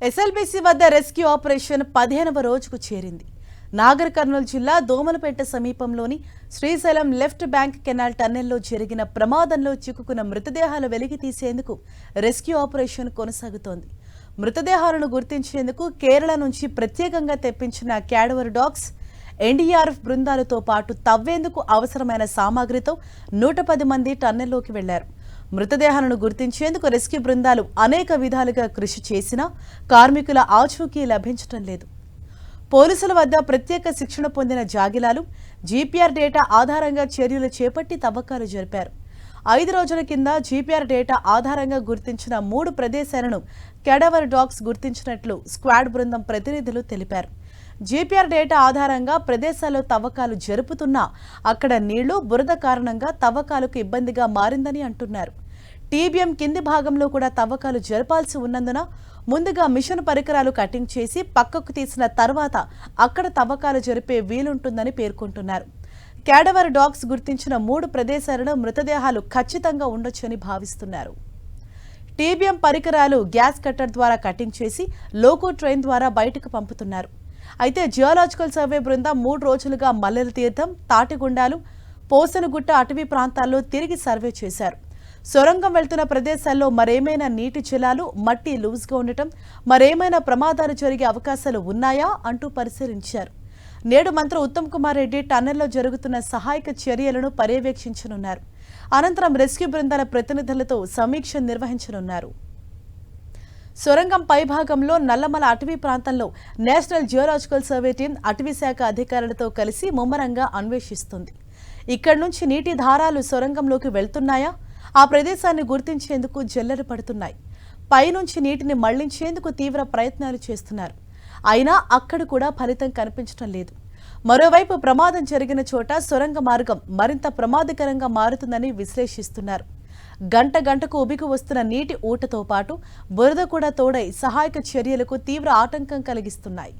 SLBC వద్ద rescue operation 15వ రోజుకు చేరింది. నాగర్ కర్నూలు జిల్లా దోమలపేట సమీపంలోని శ్రీశైలం లెఫ్ట్ బ్యాంక్ కెనాల్ టన్నెల్లో జరిగిన ప్రమాదంలో చిక్కుకున్న మృతదేహాలు వెలికి తీసేందుకు రెస్క్యూ ఆపరేషన్ కొనసాగుతోంది. మృతదేహాలను గుర్తించేందుకు కేరళ నుంచి ప్రత్యేకంగా తెప్పించిన క్యాడవర్ డాగ్స్, ఎన్డీఆర్ఎఫ్ బృందాలతో పాటు తవ్వేందుకు అవసరమైన సామాగ్రితో 110 మంది టన్నెల్లోకి వెళ్లారు. మృతదేహాలను గుర్తించేందుకు రెస్క్యూ బృందాలు అనేక విధాలుగా కృషి చేసినా కార్మికుల ఆచూకీ లభించడం లేదు. పోలీసుల వద్ద ప్రత్యేక శిక్షణ పొందిన జాగిలాలు జీపీఆర్ డేటా ఆధారంగా చర్యలు చేపట్టి తవ్వకాలు జరిపారు. 5 రోజుల కింద జీపీఆర్ డేటా ఆధారంగా గుర్తించిన 3 ప్రదేశాలను క్యాడవర్ డాగ్స్ గుర్తించినట్లు స్క్వాడ్ బృందం ప్రతినిధులు తెలిపారు. జీపీఆర్ డేటా ఆధారంగా ప్రదేశాల్లో తవ్వకాలు జరుపుతున్నా అక్కడ నీళ్లు, బురద కారణంగా తవ్వకాలకు ఇబ్బందిగా మారిందని అంటున్నారు. టీబీఎం కింది భాగంలో కూడా తవ్వకాలు జరపాల్సి ఉన్నందున ముందుగా మిషన్ పరికరాలు కటింగ్ చేసి పక్కకు తీసిన తర్వాత అక్కడ తవ్వకాలు జరిపే వీలుంటుందని పేర్కొంటున్నారు. క్యాడవర్ డాగ్స్ గుర్తించిన 3 ప్రదేశాలలో మృతదేహాలు ఖచ్చితంగా ఉండొచ్చని భావిస్తున్నారు. టీబీఎం పరికరాలు గ్యాస్ కట్టర్ ద్వారా కటింగ్ చేసి లోకో ట్రైన్ ద్వారా బయటకు పంపుతున్నారు. అయితే జియోలాజికల్ సర్వే బృందం 3 రోజులుగా మల్లెల తీర్థం, తాటిగుండాలు, పోసనగుట్ట అటవీ ప్రాంతాల్లో తిరిగి సర్వే చేశారు. సొరంగం వెళ్తున్న ప్రదేశాల్లో మరేమైనా నీటి జలాలు, మట్టి లూజ్గా ఉండటం, మరేమైనా ప్రమాదాలు జరిగే అవకాశాలు ఉన్నాయా అంటూ పరిశీలించారు. నేడు మంత్రి ఉత్తమ్ కుమార్ రెడ్డి టన్నెల్లో జరుగుతున్న సహాయక చర్యలను పర్యవేక్షించనున్నారు. అనంతరం రెస్క్యూ బృందాల ప్రతినిధులతో సమీక్ష నిర్వహించనున్నారు. సొరంగం పైభాగంలో నల్లమల అటవీ ప్రాంతంలో నేషనల్ జియోలాజికల్ సర్వే టీం, అటవీ శాఖ అధికారులతో కలిసి ముమ్మరంగా అన్వేషిస్తుంది. ఇక్కడి నుంచి నీటి ధారాలు సొరంగంలోకి వెళ్తున్నాయా, ఆ ప్రదేశాన్ని గుర్తించేందుకు జల్లెడ పడుతున్నాయి. పైనుంచి నీటిని మళ్లించేందుకు తీవ్ర ప్రయత్నాలు చేస్తున్నారు. అయినా అక్కడ కూడా ఫలితం కనిపించడం లేదు. మరోవైపు ప్రమాదం జరిగిన చోట సొరంగ మార్గం మరింత ప్రమాదకరంగా మారుతుందని విశ్లేషిస్తున్నారు. గంటకు ఉబికి వస్తున్న నీటి ఊటతో పాటు బురద కూడా తోడై సహాయక చర్యలకు తీవ్ర ఆటంకం కలిగిస్తున్నాయి.